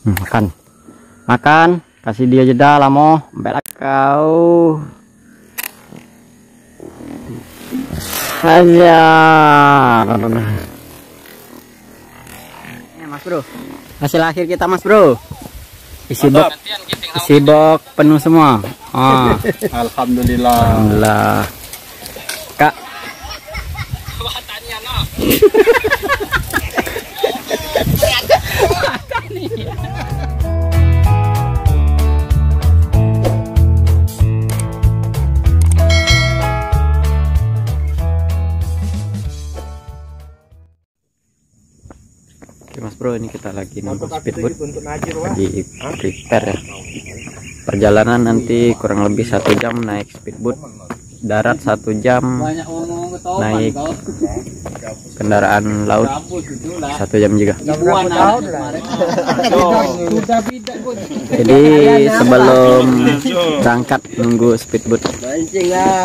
Makan, makan, kasih dia jeda lamo, belak kau. Hajar. Mas bro, hasil akhir kita mas bro. Isi box penuh semua. Alhamdulillah. Alhamdulillah. Kak. Oke mas bro, ini kita lagi nunggu speedboat, lagi prepare ya. Perjalanan nanti kurang lebih 1 jam naik speedboat, darat 1 jam, naik kendaraan laut 1 jam juga. Jadi sebelum berangkat nunggu speedboat,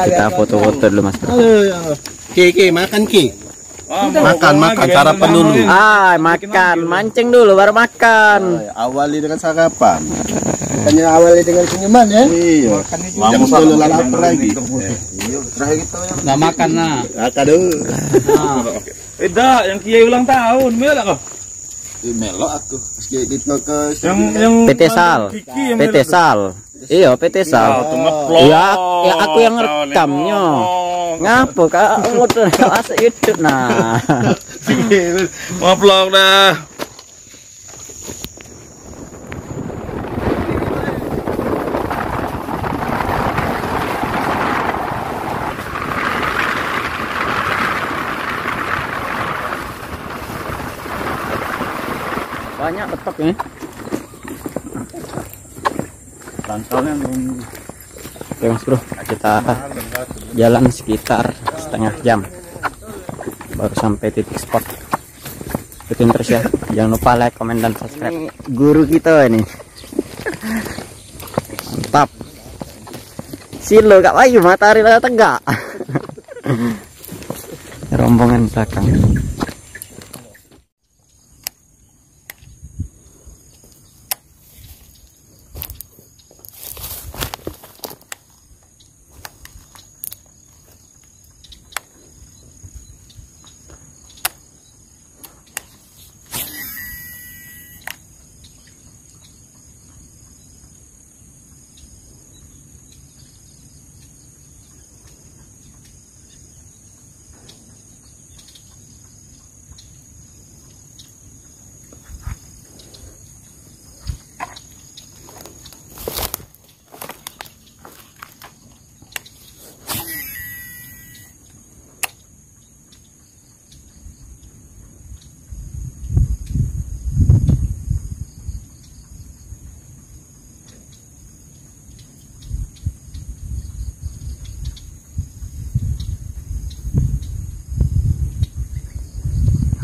kita foto-foto dulu mas bro. Ki, makan Ki. Makan sarapan dulu. Makan, mancing dulu baru makan. Awali dengan sarapan. Bukannya awali dengan senyuman ya? Iya. Jam 10 lapar lagi. Nggak makan nah. Makan dulu. Eda, yang Kiai ulang tahun, melok kok. Melok aku. Meski kita ke Yang PT Sal. PT Sal. Iya, PT Sal. Ya, aku yang rekamnya. Ngapa kak? Udah asik YouTube nah. Mau vlog dah. Banyak betok ya. Lantalnya Oke mas bro, kita jalan sekitar setengah jam baru sampai titik spot. Ikutin terus ya, jangan lupa like, komen, dan subscribe. Ini guru kita ini mantap. Silo kak Bayu, matahari lagi tegak. Rombongan belakang.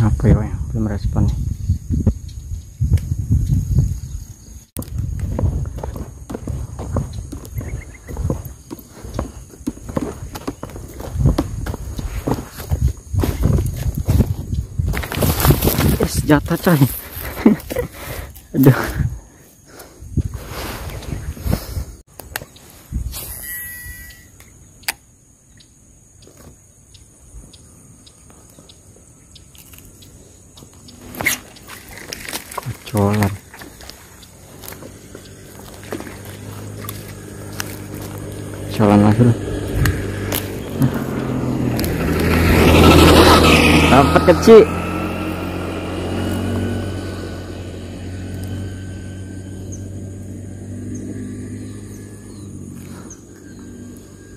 Apa ya, belum respon nih. Jatuh coy. Aduh. Kocolan. Kocolan lagi. Dapat kecil.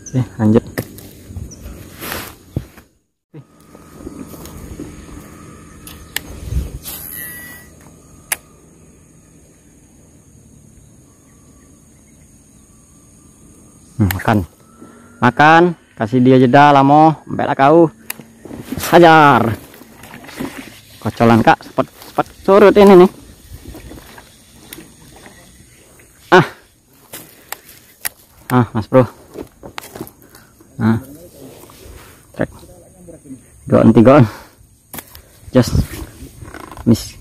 Oke, lanjut. Makan, makan, kasih dia jeda lamo, belak kau. Hajar. Kocolan kak, cepat surut ini nih. Mas bro. Trek 2-3 just miss.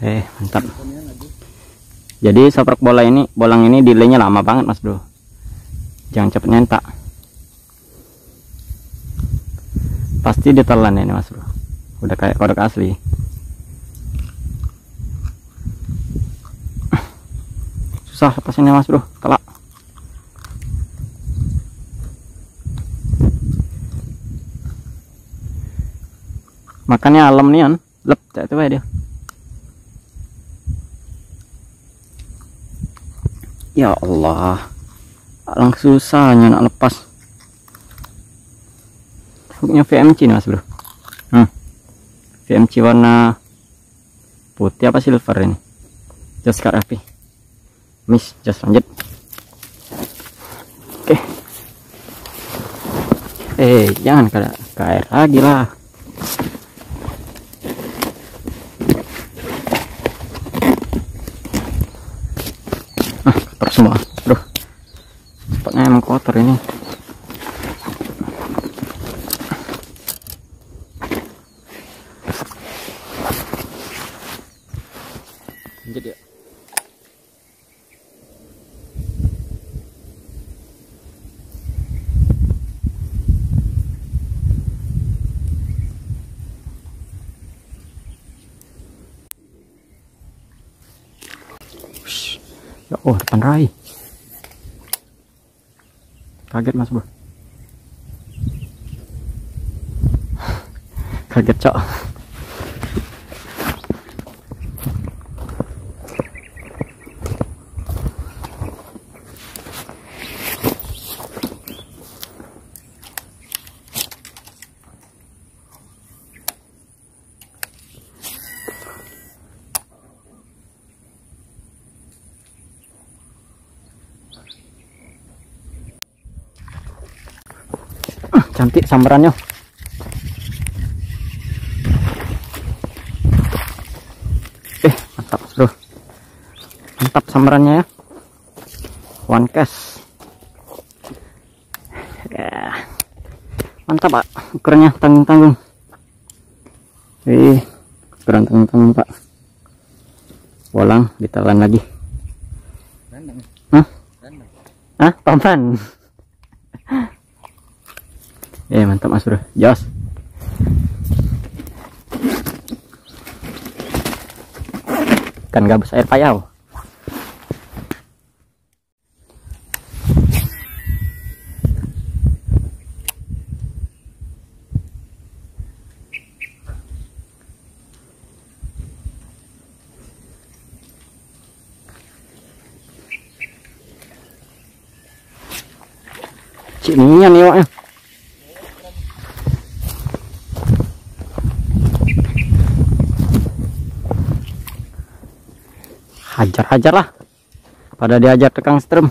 Mantap. Jadi seprek bolang ini delaynya lama banget mas bro, jangan cepet nyentak, pasti ditelan ini mas bro, udah kayak kodok asli. Susah lepas ini mas bro, telak. Makannya alam nih kan, lep itu aja dia. Ya Allah, langsung susahnya nak lepas. Hooknya VMC nih mas bro. VMC warna putih apa silver ini. Just cut rapi. Miss, just lanjut. Oke. Jangan ke air lagi lah. Kotor semua, bro. Cepatnya emang kotor ini. Lanjut ya. Ya oh, depan rai. Kaget mas bro. Kaget cok. Cantik sambarannya. Mantap bro, mantap sambarannya ya. One cast ya. Mantap pak, ukurannya tanggung-tanggung. Ukuran tanggung-tanggung pak. Bolang ditelan lagi. Paman. Mantap mas bro, jos. Ikan gabus air payau. Cininya nih waknya. Hajar lah, pada diajar tukang strum.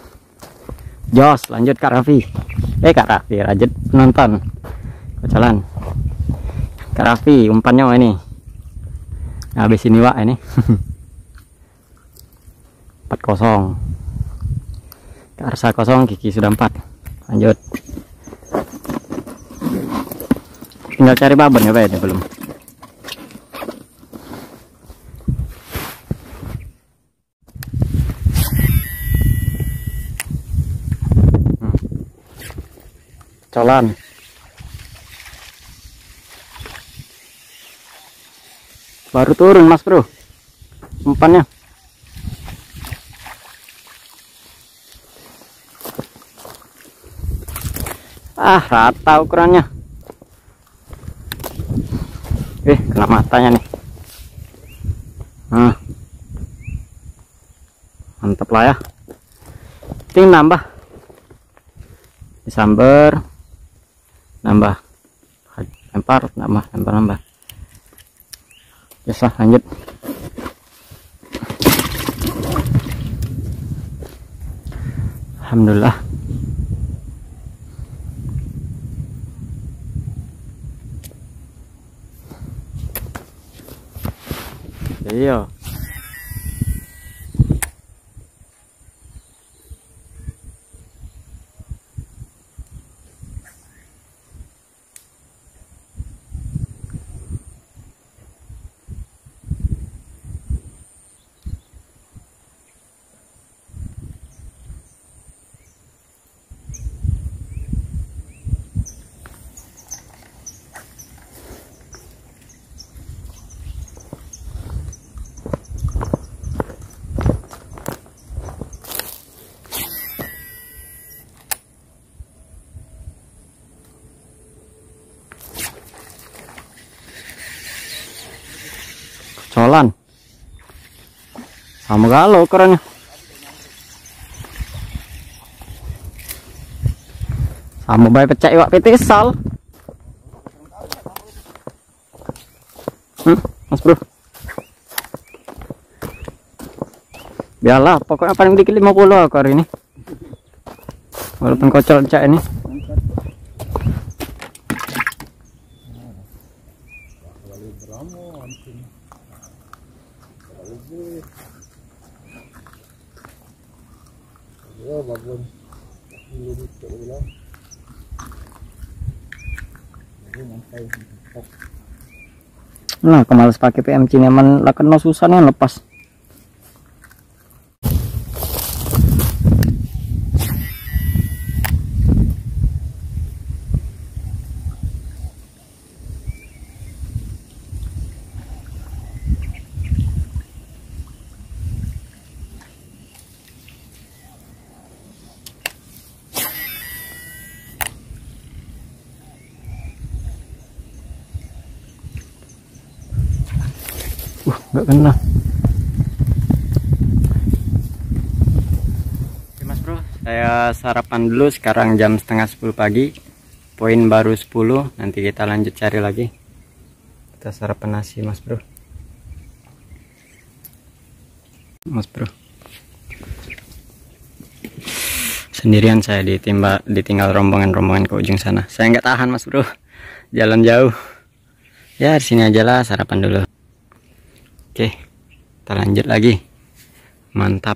Jos, lanjut Kak Raffi. Kak Raffi, rajut penonton. Jalan. Kak Raffi, umpannya ini. Nah, habis ini wak ini. 4-0. Kak Arsa 0, Kiki sudah 4. Lanjut. Tinggal cari babon ya Pak, belum. Colan. Baru turun mas bro umpannya. Rata ukurannya. Kena matanya nih. Mantap lah ya. Ting nambah disamber, nambah lempar, nambah. Biasa lanjut. Alhamdulillah. Iya. Colan. Sama galau ukurannya. Sama bayi pecah iwak pitisal. Mas bro. Biarlah, pokoknya paling dikit 50 aku hari ini. Walaupun kocol cak ini. Nah, kemalas pakai PMC nyaman lah kena susah nih lepas. Nggak kena. Oke mas bro, saya sarapan dulu. Sekarang jam setengah 10 pagi, poin baru 10. Nanti kita lanjut cari lagi. Kita sarapan nasi mas bro. Mas bro, sendirian saya ditinggal rombongan ke ujung sana. Saya nggak tahan mas bro, jalan jauh. Ya di sini aja lah, sarapan dulu. Oke, kita lanjut lagi. Mantap.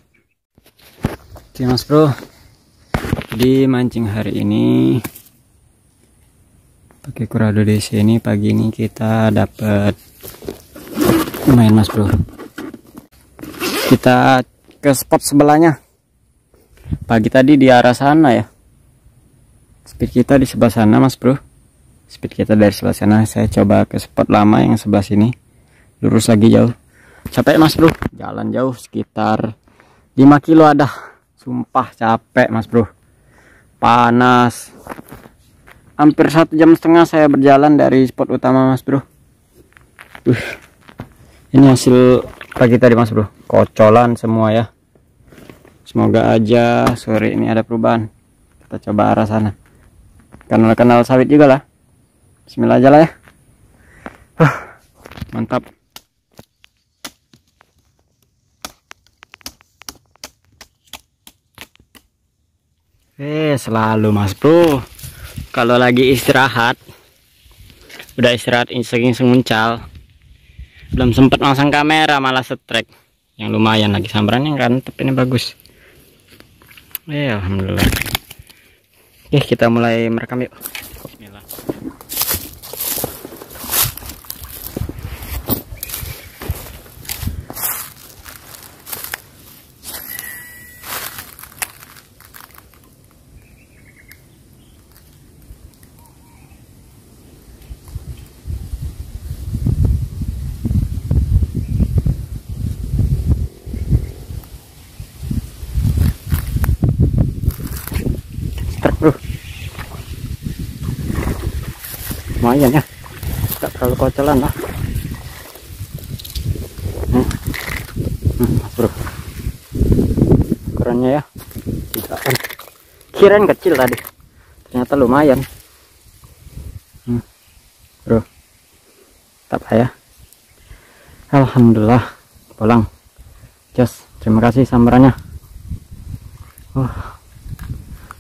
Oke mas bro, di mancing hari ini pakai Curado DC ini. Pagi ini kita dapat lumayan mas bro. Kita ke spot sebelahnya. Pagi tadi di arah sana ya. Speed kita di sebelah sana mas bro. Speed kita dari sebelah sana. Saya coba ke spot lama yang sebelah sini. Lurus lagi jauh. Capek mas bro, jalan jauh sekitar 5 kilo ada. Sumpah capek mas bro, panas. Hampir 1,5 jam saya berjalan dari spot utama mas bro. Ini hasil pagi tadi mas bro, kocolan semua ya. Semoga aja sore ini ada perubahan. Kita coba arah sana. Kenal sawit juga lah. Bismillah aja lah ya. Mantap. Selalu mas bro, kalau lagi istirahat, udah istirahat iseng-iseng muncal, belum sempet masang kamera malah setrek. Yang lumayan lagi sambarannya kan, tapi ini bagus. Alhamdulillah. Oke, kita mulai merekam yuk. Bismillah. Bro, lumayan ya, tidak terlalu kocolan lah. Mas bro, ukurannya ya, kirain kecil tadi, ternyata lumayan. Bro, tetap ya. Alhamdulillah, pulang. Just, terima kasih sambarannya.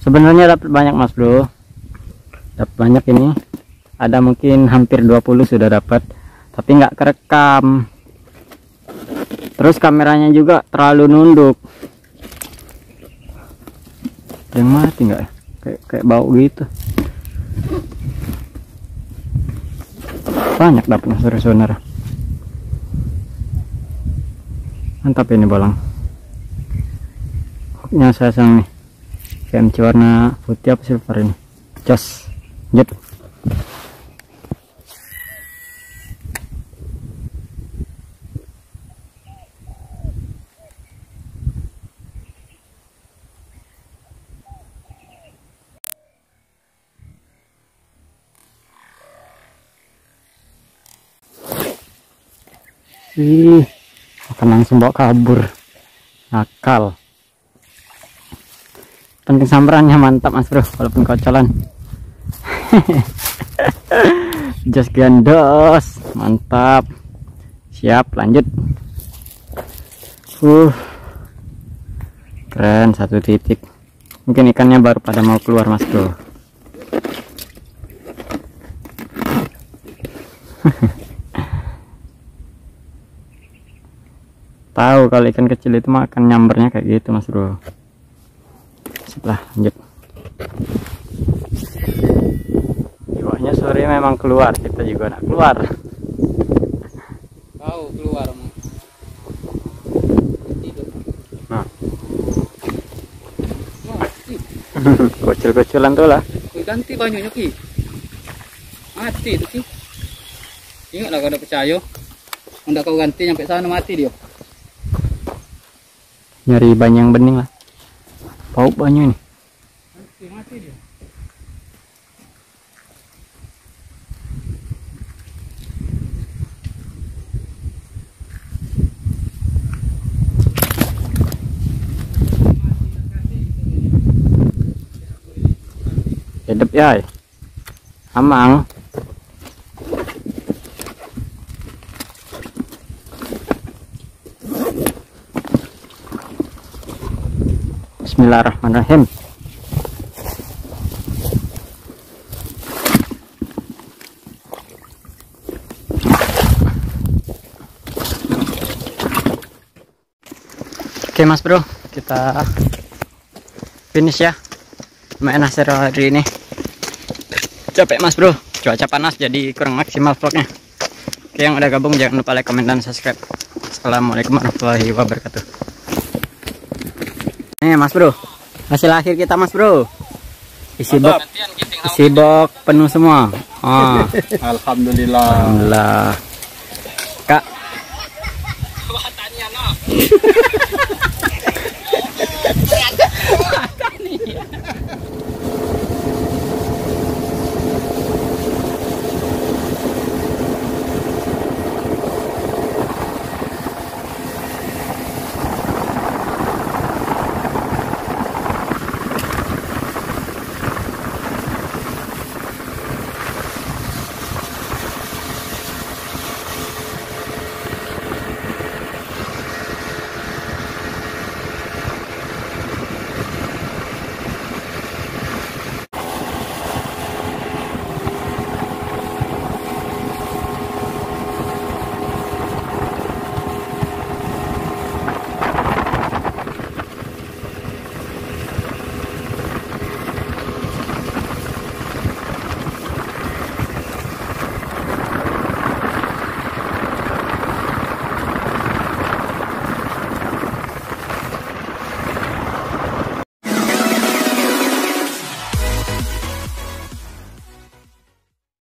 Sebenarnya dapat banyak mas bro, dapat banyak ini. Ada mungkin hampir 20 sudah dapat, tapi nggak kerekam. Terus kameranya juga terlalu nunduk. Yang mati nggak ya? Kayak bau gitu. Banyak dapatnya saudara-saudara. Mantap ini bolang. Hooknya saya sang nih. KMC warna putih apa silver ini. Jos. Jet. Ih, akan langsung bawa kabur. Nakal. Penting sambarannya mantap Mas Bro, walaupun kocolan. Jos gandos, mantap. Siap, lanjut. Keren, 1 titik. Mungkin ikannya baru pada mau keluar Mas Bro. Tahu kalau ikan kecil itu makan nyambernya kayak gitu Mas Bro. Setelah lanjut. Jiwanya sore memang keluar, kita juga nak keluar. Tahu keluar. Nah. Kecil-kecilan tuh lah. Ganti banyaknya Ki. Mati itu Ki. Ingatlah kalau udah percaya. Hendak kau ganti sampai sana mati dia. Nyari banyak yang bening lah. Pauk banyak ini. Mati dia. Hidup ya. Amang. Bismillahirrahmanirrahim. Oke Mas Bro, kita finish ya. Lumayan hasil hari ini. Capek Mas Bro, cuaca panas jadi kurang maksimal vlognya. Oke, yang udah gabung jangan lupa like, comment, dan subscribe. Assalamualaikum warahmatullahi wabarakatuh. Nih Mas Bro, hasil akhir kita Mas Bro. Isi box penuh semua. Oh. Alhamdulillah. Alhamdulillah. Kak. Tanya no.